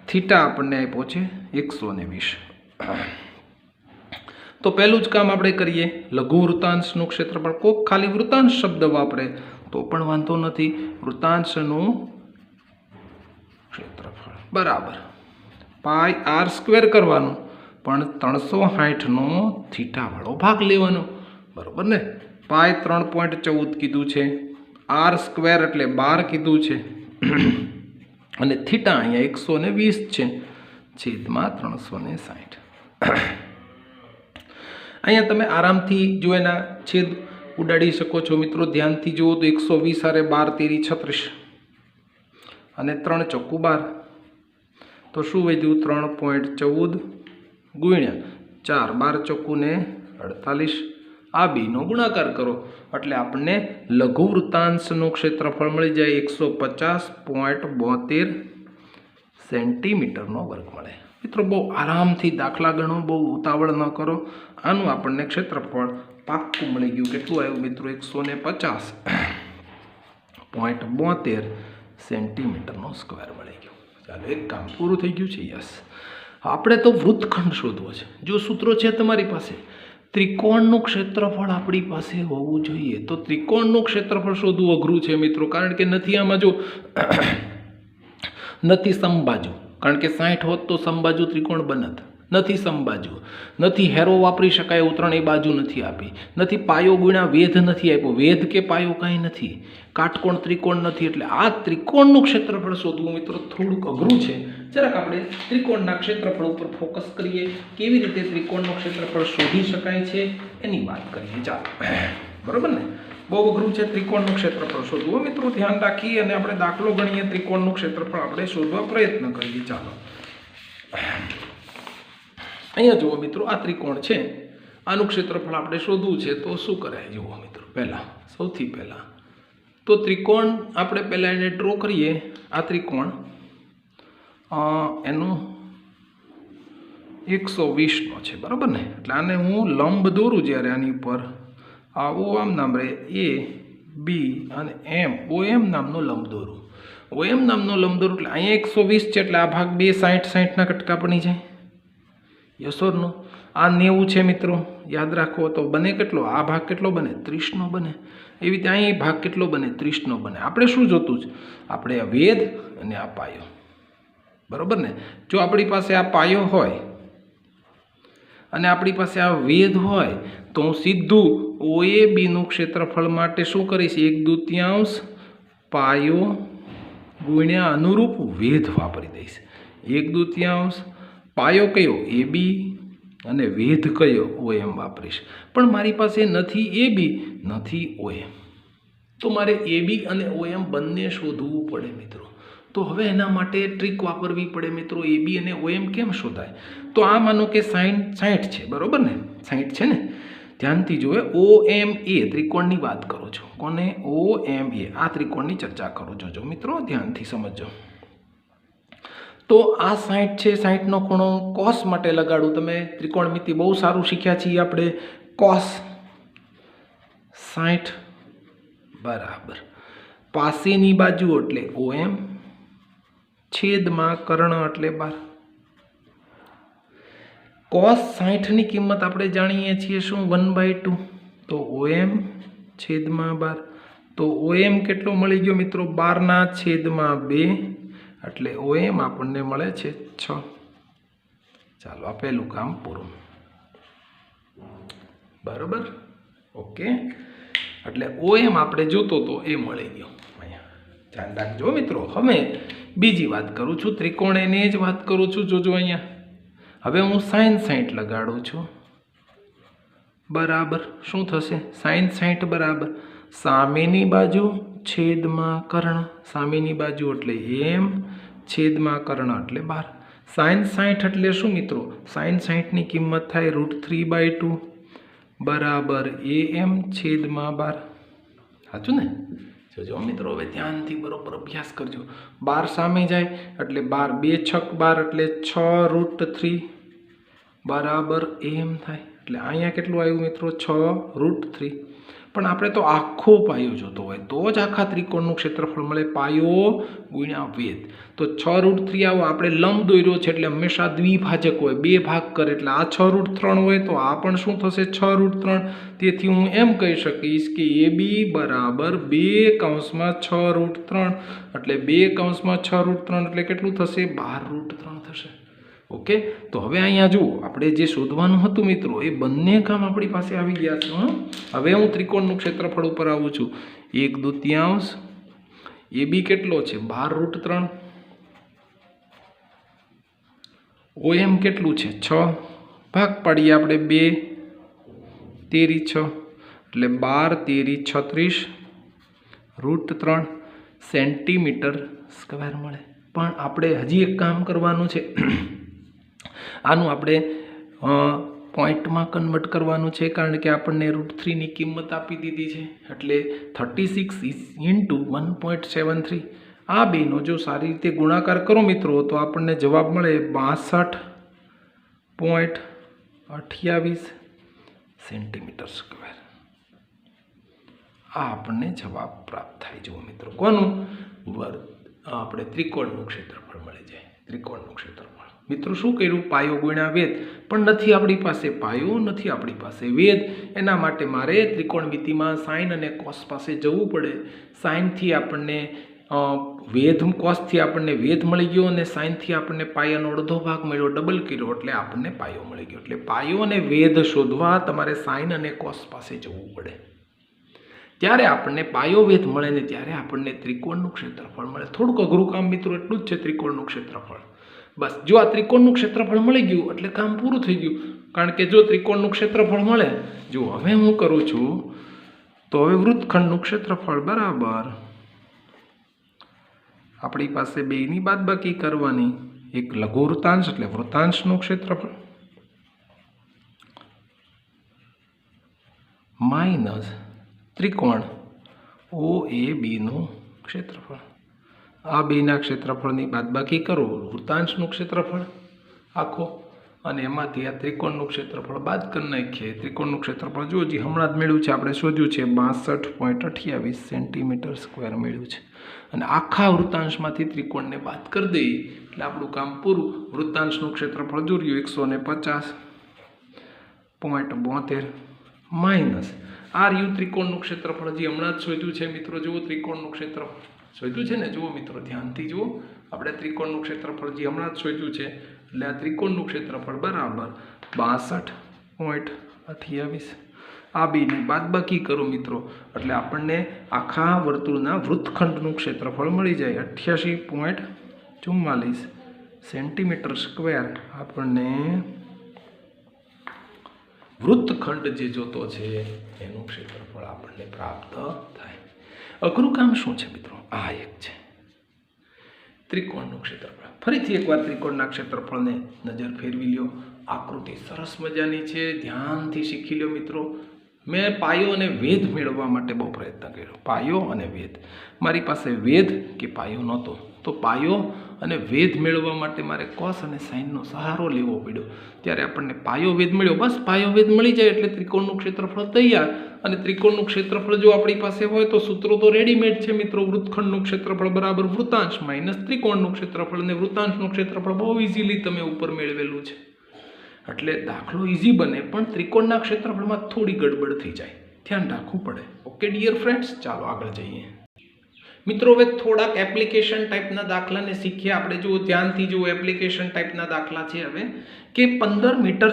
[SPEAKER 1] થીટા આપણને આપ્યો છે 120. તો પહેલું જ કામ આપણે કરીએ, લઘુ વૃત્તાંશનું ક્ષેત્રફળ. કોક ખાલી વૃત્તાંશ શબ્દ વાપરે તો પણ વાંધો નથી. વૃત્તાંશનું ક્ષેત્રફળ બરાબર પાઈ આર સ્ક્વેર કરવાનું, પણ 360નો થીટાવાળો ભાગ લેવાનો. બરોબર ને? પાઈ 3.14 કીધું છે, આર સ્ક્વેર એટલે 12 કીધું છે, અને થીટા અહીંયા 120 છે, છેદમાં 360. અહીંયા તમે આરામથી જો એના છેદ ઉડાડી શકો છો મિત્રો. ધ્યાનથી જુઓ તો 120 હારે 12 તેરી 36 અને 3 ચોખ્ખું 12, તો શું વધ્યું? 3.14 ગુણ્યા 4, 12 ચોખ્ખું ને 48. આ બેનો ગુણાકાર કરો એટલે આપણને લઘુ વૃત્તાંશનું ક્ષેત્રફળ મળી જાય 150.72 સેન્ટીમીટરનો વર્ગ મળે. મિત્રો બહુ આરામથી દાખલા ગણો, બહુ ઉતાવળ ન કરો. આનું આપણને ક્ષેત્રફળ પાક્કું મળી ગયું. કેટલું આવ્યું મિત્રો? 150.72 સેન્ટીમીટરનો સ્ક્વેર મળી ગયો. ચાલો, એક કામ પૂરું થઈ ગયું છે. યસ, આપણે તો વૃત્તખંડ શોધવો છે. જો સૂત્રો છે તમારી પાસે, ત્રિકોણનું ક્ષેત્રફળ આપણી પાસે હોવું જોઈએ. તો ત્રિકોણનું ક્ષેત્રફળ શોધવું અઘરું છે મિત્રો, કારણ કે નથી આમાં જો નથી સમબાજુ, કારણ કે 60 હોત તો સમબાજુ ત્રિકોણ બનત. નથી સમબાજુ, નથી હેરો વાપરી શકાય એવું ત્રણેય બાજુ નથી આપી, નથી પાયો ગુણ્યા વેધ નથી આપ્યો, વેધ કે પાયો કાંઈ નથી, કાટકોણ ત્રિકોણ નથી. એટલે આ ત્રિકોણનું ક્ષેત્રફળ શોધવું મિત્રો થોડુંક અઘરું છે. જરાક આપણે ત્રિકોણના ક્ષેત્રફળ ઉપર ફોકસ કરીએ, કેવી રીતે ત્રિકોણનું ક્ષેત્રફળ શોધી શકાય છે એની વાત કરીએ. ચાલો, બરોબર ને? બહુ અઘરું છે ત્રિકોણનું ક્ષેત્રફળ શોધવું મિત્રો. ધ્યાન રાખીએ અને આપણે દાખલો ગણીએ, ત્રિકોણનું ક્ષેત્રફળ આપણે શોધવા પ્રયત્ન કરીએ. ચાલો, અહીંયા જુઓ મિત્રો, આ ત્રિકોણ છે, આનું ક્ષેત્રફળ આપણે શોધવું છે. તો શું કરાય જુઓ મિત્રો, સૌથી પહેલાં તો ત્રિકોણ આપણે પહેલાં એને ડ્રો કરીએ. આ ત્રિકોણ એનું 120નો છે, બરાબર ને? એટલે આને હું લંબ દોરું જ્યારે આની ઉપર, આ ઓમ નામ રહે, એ બી અને એમ, OM નામનો લંબ દોરું. OM નામનો લંબ દોરું એટલે અહીંયા 120 છે, એટલે આ ભાગ 2 60-60ના કટકા બની જાય. યસોરનો આ 90 છે મિત્રો, યાદ રાખો. તો બને કેટલો? આ ભાગ કેટલો બને? 30નો બને. એવી રીતે અહીં ભાગ કેટલો બને? 30નો બને. આપણે શું જોતું છે? આપણે આ વેધ અને આ પાયો, બરાબર ને? જો આપણી પાસે આ પાયો હોય અને આપણી પાસે આ વેધ હોય તો હું સીધું OABનું ક્ષેત્રફળ માટે શું કરીશ? 1/2 પાયો ગુણ્યા અનુરૂપ વેધ વાપરી દઈશ. 1/2 પાયો કયો? AB અને વેધ કયો? OM વાપરીશ. પણ મારી પાસે નથી AB નથી OM, તો મારે AB અને OM બંને શોધવું પડે મિત્રો. તો હવે એના માટે ટ્રીક વાપરવી પડે મિત્રો. AB અને OM કેમ શોધાય? તો આ માનો કે 60 છે, બરોબર ને? 60 છે ને? ધ્યાનથી જોવે, OMA ત્રિકોણની વાત કરું છું. કોને? OMA, આ ત્રિકોણની ચર્ચા કરું છું. જો મિત્રો ધ્યાનથી સમજો. તો આ 60 છે, 60નો ખૂણો કોસ માટે લગાડું. તમે ત્રિકોણમિતિ બહુ સારું શીખ્યા છીએ આપણે. કોસ 60 બરાબર પાસેની બાજુ એટલે OM છેદમાં કર્ણ એટલે 12. કોસ 60ની કિંમત આપણે જાણીએ છીએ શું? 1/2. તો OM છેદમાં 12. તો OM કેટલો મળી ગયો મિત્રો? 12/2 એટલે OM આપણને મળે છે 6. ચાલો, આ પહેલું કામ પૂરું. બરાબર, ઓકે. એટલે OM આપણે જોતો તો એ મળી ગયો. અહીંયા ધ્યાન રાખજો મિત્રો. હવે બીજી વાત કરું છું, ત્રિકોણ એની જ વાત કરું છું. જોજો અહીંયા, હવે હું sin 60 લગાડું છું. બરાબર, શું થશે? sin 60 બરાબર સામેની બાજુ છેદમાં કર્ણ. સામેની બાજુ એટલે M છેદમાં કર્ણ એટલે 12. sin 60 એટલે શું મિત્રો? sin 60ની કિંમત થાય √3/2 બરાબર AM છેદમાં 12. સાચું ને? જોજો મિત્રો, હવે ધ્યાનથી બરોબર અભ્યાસ કરજો. 12 સામે જાય એટલે 12, 2 છક 12 એટલે 6√3 બરાબર AM થાય. એટલે અહીંયા કેટલું આવ્યું મિત્રો? 6√3. પણ આપણે તો આખો પાયો જોતો હોય તો જ આખા ત્રિકોણનું ક્ષેત્રફળ મળે. પાયો ગુણ્યા વેધ. તો 6√3 આવો. આપણે લંબ દોર્યો છે એટલે હંમેશા દ્વિભાજક હોય, 2 ભાગ કરે. એટલે આ 6√3 હોય તો આ પણ શું થશે? 6√3. તેથી હું એમ કહી શકીશ કે AB બરાબર 2/6√3 એટલે 2/6√3 એટલે કેટલું થશે? 12√3 થશે. ઓકે. તો હવે અહીંયા જુઓ, આપણે જે શોધવાનું હતું મિત્રો એ બંને કામ આપણી પાસે આવી ગયા છે. હવે હું ત્રિકોણનું ક્ષેત્રફળ ઉપર આવું છું. 1/2 AB કેટલો છે? 12√3. OM કેટલું છે? 6. ભાગ પાડીએ આપણે 2 તેરી 6 એટલે 12 તેરી 36 √3 સેન્ટીમીટર સ્ક્વેર મળે. પણ આપણે હજી એક કામ કરવાનું છે. આનું આપણે પોઈન્ટમાં કન્વર્ટ કરવાનું છે, કારણ કે આપણને √3ની કિંમત આપી દીધી છે. એટલે 36 × 1.73. આ બેનો જો સારી રીતે ગુણાકાર કરો મિત્રો તો આપણને જવાબ મળે 62.28 સેન્ટીમીટર સ્ક્વેર. આ આપણને જવાબ પ્રાપ્ત થાય. જુઓ મિત્રો, કોનું? આપણે ત્રિકોણનું ક્ષેત્રફળ મળી જાય. ત્રિકોણનું ક્ષેત્રફળ મિત્રો શું કર્યું? પાયો ગુણ્યા વેધ. પણ નથી આપણી પાસે પાયો, નથી આપણી પાસે વેધ. એના માટે મારે ત્રિકોણમિતિમાં સાઇન અને કોસ પાસે જવું પડે. સાઇનથી આપણને વેધ કોસથી આપણને વેધ મળી ગયો અને સાઇનથી આપણને પાયાનો અડધો ભાગ મળ્યો, ડબલ કર્યો એટલે આપણને પાયો મળી ગયો. એટલે પાયો અને વેધ શોધવા તમારે સાઇન અને કોસ પાસે જવું પડે. ત્યારે આપણને પાયો વેધ મળે ને ત્યારે આપણને ત્રિકોણનું ક્ષેત્રફળ મળે. થોડુંક અઘરું કામ મિત્રો એટલું જ છે ત્રિકોણનું ક્ષેત્રફળ. બસ જો આ ત્રિકોણનું ક્ષેત્રફળ મળી ગયું એટલે કામ પૂરું થઈ ગયું. કારણ કે જો ત્રિકોણનું ક્ષેત્રફળ મળે, જો હવે હું કરું છું તો હવે વૃત્તખંડનું ક્ષેત્રફળ બરાબર આપણી પાસે બેની બાદબાકી કરવાની. એક લઘુ વૃત્તાંશ એટલે વૃત્તાંશનું ક્ષેત્રફળ માઇનસ ત્રિકોણ OABનું ક્ષેત્રફળ. આ બેના ક્ષેત્રફળની બાદબાકી કરો, વૃત્તાંશનું ક્ષેત્રફળ આખો, અને એમાંથી આ ત્રિકોણનું ક્ષેત્રફળ બાદ કરી નાખીએ. ત્રિકોણનું ક્ષેત્રફળ જો હજી હમણાં જ મેળવ્યું છે, આપણે શોધ્યું છે 62.28 સેન્ટીમીટર સ્ક્વેર મેળવ્યું છે. અને આખા વૃત્તાંશમાંથી ત્રિકોણને બાદ કરી દઈએ એટલે આપણું કામ પૂરું. વૃત્તાંશનું ક્ષેત્રફળ જોડ્યું 150.72 માઇનસ આ રહ્યું ત્રિકોણનું ક્ષેત્રફળ. હજી હમણાં જ શોધ્યું છે મિત્રો. જુઓ ત્રિકોણનું ક્ષેત્રફળ શોધ્યું છે ને, જુઓ મિત્રો ધ્યાનથી જુઓ. આપણે ત્રિકોણનું ક્ષેત્રફળ હજી હમણાં જ શોધ્યું છે એટલે આ ત્રિકોણનું ક્ષેત્રફળ બરાબર 62.28. આ બેની બાદબાકી કરો મિત્રો એટલે આપણને આખા વર્તુળના વૃત્તખંડનું ક્ષેત્રફળ મળી જાય 88.44 સેન્ટીમીટર સ્ક્વેર. આપણને વૃત્તખંડ જે જોતો છે એનું ક્ષેત્રફળ આપણને પ્રાપ્ત થાય. અઘરું કામ શું છે મિત્રો? આ એક છે ત્રિકોણનું ક્ષેત્રફળ. ફરીથી એકવાર ત્રિકોણના ક્ષેત્રફળને નજર ફેરવી લ્યો. આકૃતિ સરસ મજાની છે, ધ્યાનથી શીખી લો મિત્રો. મેં પાયો અને વેધ મેળવવા માટે બહુ પ્રયત્ન કર્યો. પાયો અને વેધ, મારી પાસે વેધ કે પાયો નહોતો, તો પાયો અને વેધ મેળવવા માટે મારે કોસ અને સાઇનનો સહારો લેવો પડ્યો. ત્યારે આપણને પાયો વેધ મળ્યો. બસ પાયો વેધ મળી જાય એટલે ત્રિકોણનું ક્ષેત્રફળ તૈયાર. અને ત્રિકોણનું ક્ષેત્રફળ જો આપણી પાસે હોય તો સૂત્રો તો રેડીમેડ છે મિત્રો. વૃત્તખંડનું ક્ષેત્રફળ બરાબર વૃત્તાંશ માઇનસ ત્રિકોણનું ક્ષેત્રફળ. અને વૃત્તાંશનું ક્ષેત્રફળ બહુ ઇઝીલી તમે ઉપર મેળવેલું છે એટલે દાખલો ઇઝી બને, પણ ત્રિકોણના ક્ષેત્રફળમાં થોડી ગડબડ થઈ જાય, ધ્યાન રાખવું પડે. ઓકે ડિયર ફ્રેન્ડ્સ, ચાલો આગળ જઈએ મિત્રો. હવે થોડાક એપ્લિકેશન ટાઈપના દાખલાને શીખીએ આપણે. જુઓ ધ્યાનથી જુઓ, એપ્લિકેશન ટાઈપના દાખલા છે હવે કે 15 મીટર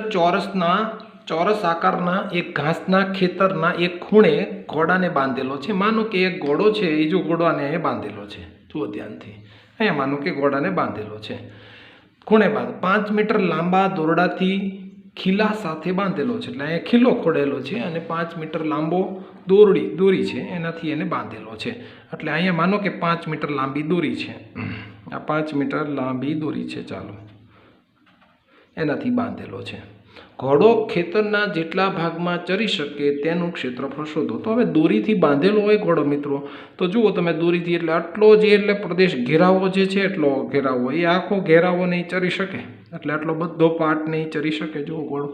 [SPEAKER 1] ચોરસ આકારના એક ઘાસના ખેતરના એક ખૂણે ઘોડાને બાંધેલો છે. માનો કે એક ઘોડો છે, એ જો ઘોડાને અહીંયા બાંધેલો છે, જુઓ ધ્યાનથી, અહીંયા માનો કે ઘોડાને બાંધેલો છે ખૂણે બાંધ 5 મીટર લાંબા દોરડાથી ખીલા સાથે બાંધેલો છે. એટલે અહીંયા ખીલો ખોડેલો છે અને 5 મીટર લાંબો દોરી છે એનાથી એને બાંધેલો છે. એટલે અહીંયા માનો કે 5 મીટર લાંબી દોરી છે, આ 5 મીટર લાંબી દોરી છે, ચાલો એનાથી બાંધેલો છે. ઘોડો ખેતરના જેટલા ભાગમાં ચરી શકે તેનું ક્ષેત્રફળ શોધો. તો હવે દોરીથી બાંધેલો હોય ઘોડો મિત્રો, તો જુઓ તમે દોરીથી એટલે આટલો જે એટલે પ્રદેશ ઘેરાવો જે છે એટલો ઘેરાવો, એ આખો ઘેરાવો નહીં ચરી શકે, એટલે આટલો બધો પાર્ટ નહીં ચરી શકે. જુઓ ઘોડો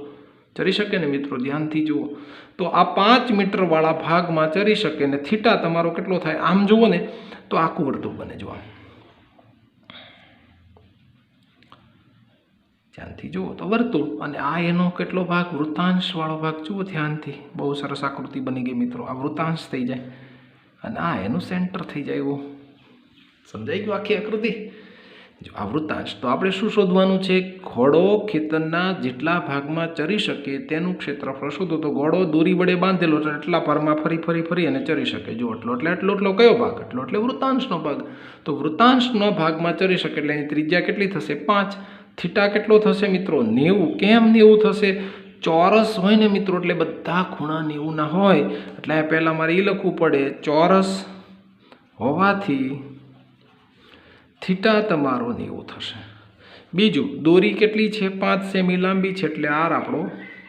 [SPEAKER 1] ચરી શકે ને મિત્રો, ધ્યાનથી જુઓ. તો આ 5 મીટરવાળા ભાગમાં ચરી શકે ને થીટા તમારો કેટલો થાય આમ જુઓ ને તો આખું વર્તુળ બને. જુઓ ધ્યાનથી જુઓ તો વર્તુળ, અને આ એનો કેટલો ભાગ? વૃત્તાંશવાળો ભાગ. જુઓ ધ્યાનથી, બહુ સરસ આકૃતિ બની ગઈ મિત્રો. આ વૃત્તાંશ થઈ જાય અને આ એનું સેન્ટર થઈ જાય. એવું સમજાઈ ગયું આખી આકૃતિ? જો આ વૃત્તાંશ. તો આપણે શું શોધવાનું છે? ઘોડો ખેતરના જેટલા ભાગમાં ચરી શકે તેનું ક્ષેત્રફળ શોધો. તો ઘોડો દોરી વડે બાંધેલો છે, એટલા ભારમાં ફરી અને ચરી શકે. જો એટલો કયો ભાગ? એટલે વૃત્તાંશનો ભાગ. તો વૃત્તાંશનો ભાગમાં ચરી શકે એટલે એની ત્રિજ્યા કેટલી થશે? 5. થીટા કેટલો થશે મિત્રો? 90. કેમ 90 થશે? ચોરસ હોય ને મિત્રો એટલે બધા ખૂણા 90 ના હોય, એટલે પહેલાં મારે એ લખવું પડે ચોરસ હોવાથી થીટા તમારો 90 થશે. બીજું, દોરી કેટલી છે? 5 સેમી લાંબી છે એટલે આર આપણો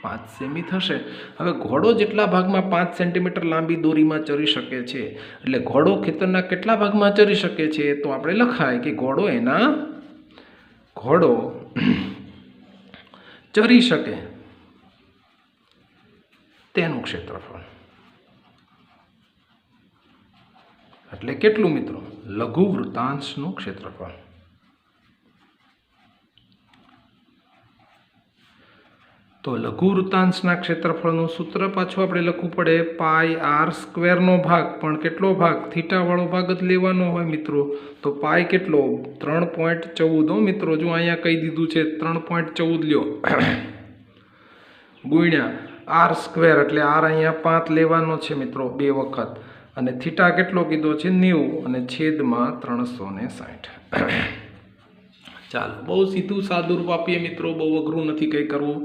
[SPEAKER 1] 5 સેમી થશે. હવે ઘોડો જેટલા ભાગમાં 5 સેન્ટીમીટર લાંબી દોરીમાં ચરી શકે છે, એટલે ઘોડો ખેતરના કેટલા ભાગમાં ચરી શકે છે? તો આપણે લખાય કે ઘોડો ચરી શકે તેનું ક્ષેત્રફળ. એટલે કેટલું મિત્રો? લઘુ વૃત્તાંશનું ક્ષેત્રફળ. તો લઘુ વૃત્તાંશના ક્ષેત્રફળનું સૂત્ર પાછું આપણે લખવું પડે પાઈ આર સ્ક્વેરનો ભાગ, પણ કેટલો ભાગ? થીટાવાળો ભાગ જ લેવાનો હોય મિત્રો. તો પાઈ કેટલો? 3.14 મિત્રો, જો અહીંયા કહી દીધું છે 3.14 લ્યો ગુણ્યા આર સ્ક્વેર, એટલે આર અહીંયા 5 લેવાનો છે મિત્રો 2 વખત, અને થીટા કેટલો કીધો છે 90, અને છેદમાં 360. ચાલો બહુ સીધું સાદું રૂપ આપીએ મિત્રો, બહુ અઘરું નથી કંઈ કરવું.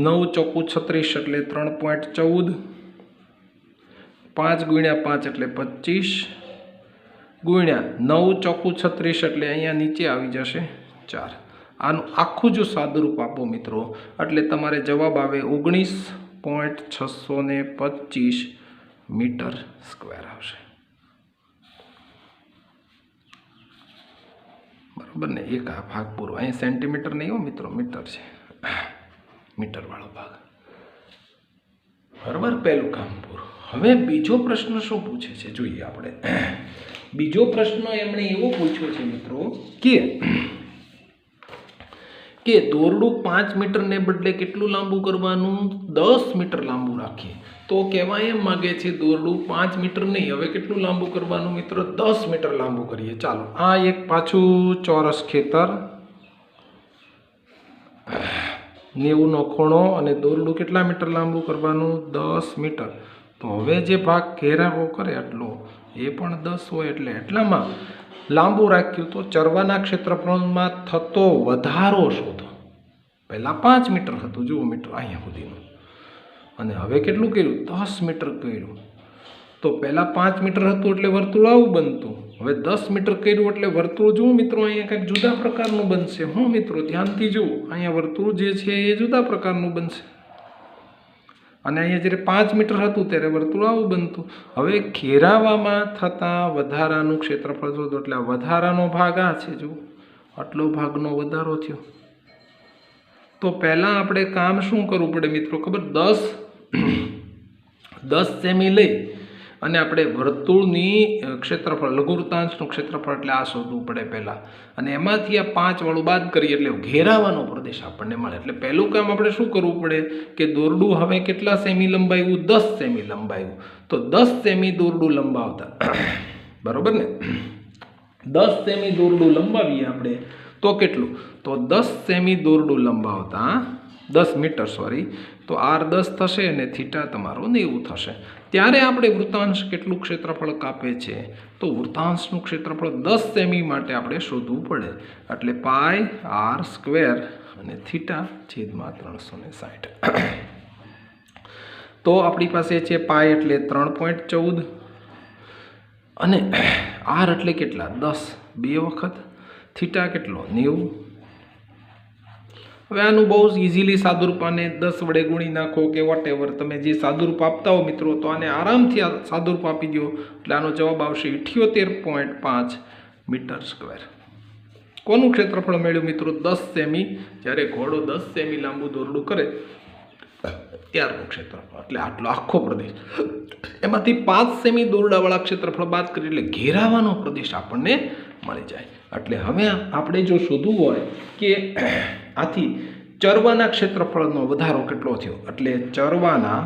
[SPEAKER 1] 9 ચોકું 36 એટલે 3.14, 5 ગુણ્યા 5 એટલે 25, ગુણ્યા 9 ચોકું 36 એટલે અહીંયા નીચે આવી જશે 4. આનું આખું જો સાદું રૂપ આપો મિત્રો એટલે તમારે જવાબ આવે 19.625 મીટર સ્ક્વેર આવશે. બરાબર ને? એક આ ભાગ પૂરો, અહીંયા સેન્ટીમીટર નહીં હો મિત્રો, મીટર છે, મીટર વાળો ભાગ. બરાબર, પહેલું કામ પૂરું. હવે બીજો પ્રશ્ન શું પૂછે છે જોઈએ આપણે. બીજો પ્રશ્ન એમણે એવો પૂછ્યો છે મિત્રો કે દોરડું 5 મીટરને બદલે કેટલું લાંબુ કરવાનું? 10 મીટર લાંબુ રાખીએ. તો કહેવા એમ માગે છે દોરડું 5 મીટર નહીં, હવે કેટલું લાંબુ કરવાનું મિત્રો? 10 મીટર લાંબુ કરીએ. ચાલો, આ એક પાછું ચોરસ ખેતર, 90નો ખૂણો, અને દોરડું કેટલા મીટર લાંબુ કરવાનું? 10 મીટર. તો હવે જે ભાગ ઘેરાવો કરે એટલો, એ પણ 10 હોય એટલે એટલામાં લાંબુ રાખ્યું. તો ચરવાના ક્ષેત્રફળમાં થતો વધારો શોધો. પહેલાં 5 મીટર હતું, જુઓ મિત્રો અહીંયા સુધીનું, અને હવે કેટલું કર્યું? 10 મીટર કર્યું. તો પહેલાં 5 મીટર હતું એટલે વર્તુળ આવું બનતું, હવે 10 મીટર કર્યું એટલે વર્તુળ જુઓ મિત્રો અહીંયા કંઈક જુદા પ્રકારનું બનશે. હું મિત્રો ધ્યાનથી જુઓ, અહીંયા વર્તુળ જે છે એ જુદા પ્રકારનું બનશે, અને અહીંયા જ્યારે 5 મીટર હતું ત્યારે વર્તુળ આવું બનતું. હવે ઘેરાવામાં થતાં વધારાનું ક્ષેત્રફળ શોધો, એટલે આ વધારાનો ભાગ આ છે, જુઓ આટલો ભાગનો વધારો થયો. તો પહેલાં આપણે કામ શું કરવું પડે મિત્રો ખબર? 10 સેમી લઈ અને આપણે વર્તુળની ક્ષેત્રફળ, લઘુવૃત્તાંશનું ક્ષેત્રફળ એટલે આ શોધવું પડે પહેલાં, અને એમાંથી આ 5 વાળું બાદ કરીએ એટલે ઘેરાવાનો પ્રદેશ આપણને મળે. એટલે પહેલું કામ આપણે શું કરવું પડે કે દોરડું હવે કેટલા સેમી લંબાવ્યું? 10 સેમી લંબાવ્યું. તો 10 સેમી દોરડું લંબાવતા, બરોબર ને? 10 સેમી દોરડું લંબાવીએ આપણે તો કેટલું? તો 10 સેમી દોરડું લંબાવતા 10 મીટર સોરી, તો આર 10 થશે અને થીટા તમારો 90 થશે. ત્યારે આપણે વૃત્તાંશ કેટલું ક્ષેત્રફળ કાપે છે? તો વૃત્તાંશનું ક્ષેત્રફળ 10 સેમી માટે આપણે શોધવું પડે, એટલે પાઈ આર સ્ક્વેર અને થીટા છેદમાં 360. તો આપણી પાસે છે પાઈ એટલે 3.14 અને આર એટલે કેટલા? 10, 2 વખત, થીટા કેટલો? 90. હવે આનું બહુ ઇઝીલી સાદુરૂપ, આને 10 વડે ગુણી નાખો કે વોટ એવર, તમે જે સાદુરૂપ આપતા હો મિત્રો તો આને આરામથી આ સાદુરૂપ આપી દો એટલે આનો જવાબ આવશે 78.5 મીટર સ્ક્વેર. કોનું ક્ષેત્રફળ મળ્યું મિત્રો? 10 સેમી. જ્યારે ઘોડો 10 સેમી લાંબુ દોરડું કરે ત્યારનું ક્ષેત્રફળ, એટલે આટલો આખો પ્રદેશ. એમાંથી 5 સેમી દોરડાવાળા ક્ષેત્રફળ બાદ કરી એટલે ઘેરાવાનો પ્રદેશ આપણને મળી જાય. એટલે હવે આપણે જો શોધવું હોય કે આથી ચરવાના ક્ષેત્રફળનો વધારો કેટલો થયો, એટલે ચરવાના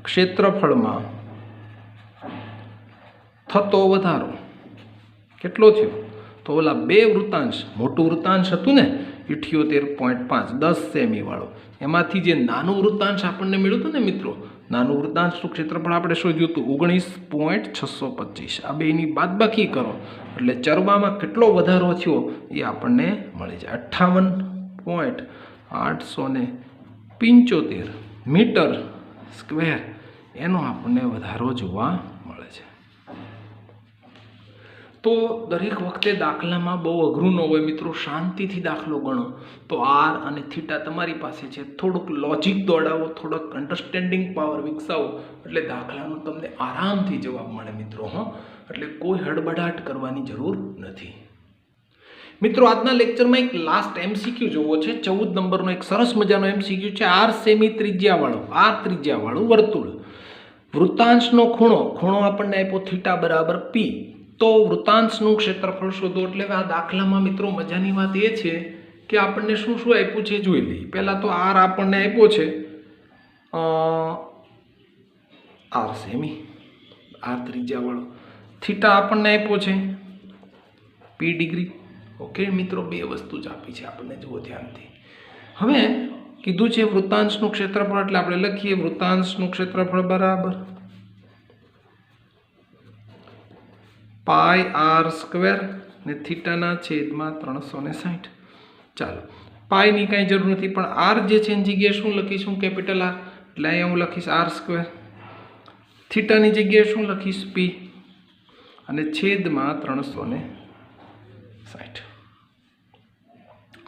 [SPEAKER 1] ક્ષેત્રફળમાં થતો વધારો કેટલો થયો? તો ઓલા 2 વૃત્તાંશ, મોટું વૃત્તાંશ હતું ને 78.5 10 સેમી વાળો, એમાંથી જે નાનું વૃત્તાંશ આપણને મળ્યું હતું ને મિત્રો, નાનું વૃત્તાંશનું ક્ષેત્રફળ આપણે શોધ્યું હતું 19.625. આ બેની બાદબાકી કરો એટલે ચરવામાં કેટલો વધારો થયો એ આપણને મળી જાય 58.875 મીટર સ્ક્વેર. એનો આપણને વધારો જોવા મળે છે. તો દરેક વખતે દાખલામાં બહુ અઘરું ન હોય મિત્રો, શાંતિથી દાખલો ગણો. તો આર અને થીટા તમારી પાસે છે, થોડુંક લોજિક દોડાવો, થોડોક અન્ડરસ્ટેન્ડિંગ પાવર વિકસાવો એટલે દાખલાનો તમને આરામથી જવાબ મળે મિત્રો. એટલે કોઈ હડબડાટ કરવાની જરૂર નથી મિત્રો. આજના લેક્ચરમાં એક લાસ્ટ એમસીક્યુ જોવો છે, 14 નંબરનો એક સરસ મજાનો એમસીક્યુ છે. 8 સેમી ત્રિજ્યાવાળું વર્તુળ, વૃત્તાંશનો ખૂણો આપણને આપ્યો થીટા બરાબર પી. તો વૃત્તાંશનું ક્ષેત્રફળ શોધો. એટલે આ દાખલામાં મિત્રો મજાની વાત એ છે કે આપણને શું શું આપ્યું છે જોઈ લઈએ. પહેલાં તો આર આપણને આપ્યો છે આર સેમી, આર ત્રિજ્યાવાળો. થીટા આપણને આપ્યો છે પી ડિગ્રી. ઓકે મિત્રો, બે વસ્તુ જ આપી છે આપણને, જુઓ ધ્યાનથી. હવે કીધું છે વૃત્તાંશનું ક્ષેત્રફળ, એટલે આપણે લખીએ વૃત્તાંશનું ક્ષેત્રફળ બરાબર પાઈ આર સ્ક્વેર ને થીટાના છેદમાં 360. ચાલો, પાઈની કાંઈ જરૂર નથી, પણ આર જે છે એની જગ્યાએ શું લખીશું? Capital R. એટલે અહીંયા હું લખીશ આર સ્ક્વેર. થીટાની જગ્યાએ શું લખીશ? પી, અને છેદમાં 360.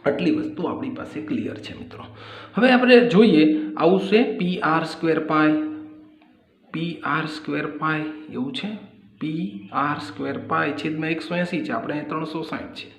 [SPEAKER 1] આટલી વસ્તુ આપણી પાસે ક્લિયર છે મિત્રો. હવે આપણે જોઈએ આવશે P R square pi, P R square pi એવું છે. પી આર સ્ક્વેર પાઈ છેદમાં 180 છે, આપણે અહીં 360 છે.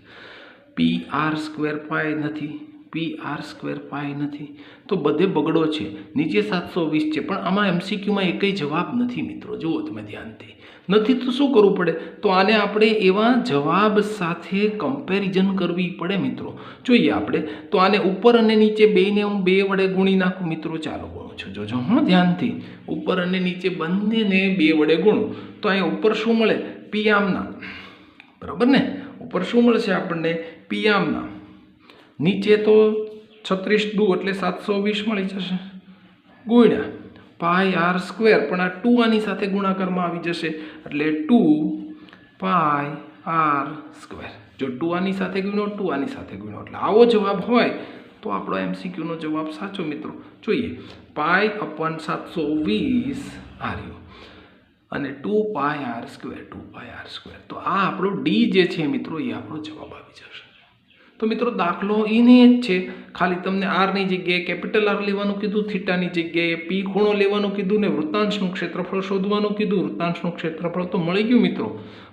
[SPEAKER 1] પી આર સ્ક્વેર પાઈ નથી, પી આર સ્ક્વેર પાઈ નથી, તો બધે બગડો છે. નીચે 720 છે, પણ આમાં એમસીક્યુમાં એકય જવાબ નથી મિત્રો. જુઓ તમે ધ્યાનથી, નથી તો શું કરવું પડે? તો આને આપણે એવા જવાબ સાથે કમ્પેરિઝન કરવી પડે મિત્રો. જોઈએ આપણે તો આને ઉપર અને નીચે બેયને હું 2 વડે ગુણી નાખું મિત્રો. ચાલો ગુણું છું, જોજો હું ધ્યાનથી. ઉપર અને નીચે બંનેને 2 વડે ગુણું તો અહીંયા ઉપર શું મળે? પી આમના, બરાબર ને? ઉપર શું મળશે આપણને? પી આમના. નીચે તો 36 દુ એટલે 720 મળી જશે, ગુણ્યા પાઈ આર સ્ક્વેર, પણ આ 2 આની સાથે ગુણાકારમાં આવી જશે એટલે 2 પાઈ આર સ્ક્વેર. જો 2 આની સાથે ગુણ્યો, 2 આની સાથે ગુણ્યો, એટલે આવો જવાબ હોય તો આપણો એમસીક્યુનો જવાબ સાચો મિત્રો. જોઈએ, પાઈ અપન 720 આવ્યો અને 2 પાઈ આર સ્ક્વેર, 2 પાઈ આર સ્ક્વેર. તો આ આપણો ડી જે છે મિત્રો, એ આપણો જવાબ આવી જશે. તો મિત્રો દાખલો એને જ છે, ખાલી તમને આરની જગ્યાએ કેપિટલ આર લેવાનું કીધું, થીટાની જગ્યાએ પી ખૂણો લેવાનું કીધું, ને વૃત્તાંશનું ક્ષેત્રફળ શોધવાનું કીધું. વૃત્તાંશનું ક્ષેત્રફળ તો મળી ગયું મિત્રો,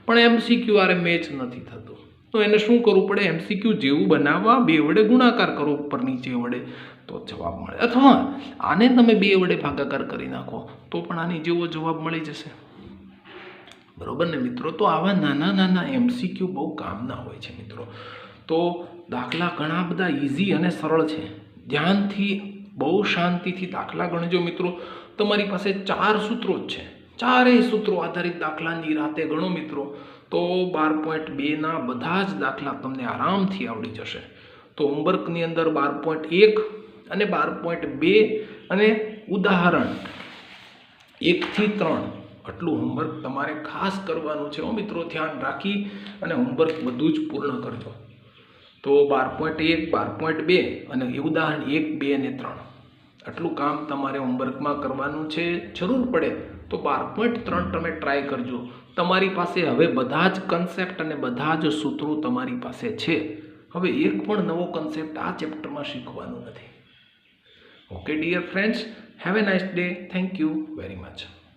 [SPEAKER 1] પણ એમસીક્યુ આરે મેચ નથી થતું. તો એને શું કરવું પડે? એમસીક્યુ જેવું બનાવવા 2 વડે ગુણાકાર કરો ઉપર નીચે વડે, તો જવાબ મળે. અથવા આને તમે 2 વડે ભાગાકાર કરી નાખો તો પણ આની જેવો જવાબ મળી જશે, બરોબર ને મિત્રો? તો આવા નાના નાના એમસીક્યુ બહુ કામના હોય છે મિત્રો. તો દાખલા ઘણા બધા ઇઝી અને સરળ છે. ધ્યાનથી બહુ શાંતિથી દાખલા ગણજો મિત્રો. તમારી પાસે 4 સૂત્રો જ છે, 4 સૂત્રો આધારિત દાખલાની રાતે ગણો મિત્રો, તો 12.2ના બધા જ દાખલા તમને આરામથી આવડી જશે. તો હોમવર્કની અંદર 12.1 અને 12.2 અને ઉદાહરણ 1 થી 3 આટલું હોમવર્ક તમારે ખાસ કરવાનું છે મિત્રો. ધ્યાન રાખી અને હોમવર્ક બધું જ પૂર્ણ કરજો. તો 12.1, 12.2 અને ઉદાહરણ 1, 2 અને 3 આટલું કામ તમારે હોમવર્કમાં કરવાનું છે. જરૂર પડે તો 12.3 તમે ટ્રાય કરજો. તમારી પાસે હવે બધા જ કન્સેપ્ટ અને બધા જ સૂત્રો તમારી પાસે છે. હવે એક પણ નવો કન્સેપ્ટ આ ચેપ્ટરમાં શીખવાનું નથી. Okay dear friends, have a nice day. Thank you very much.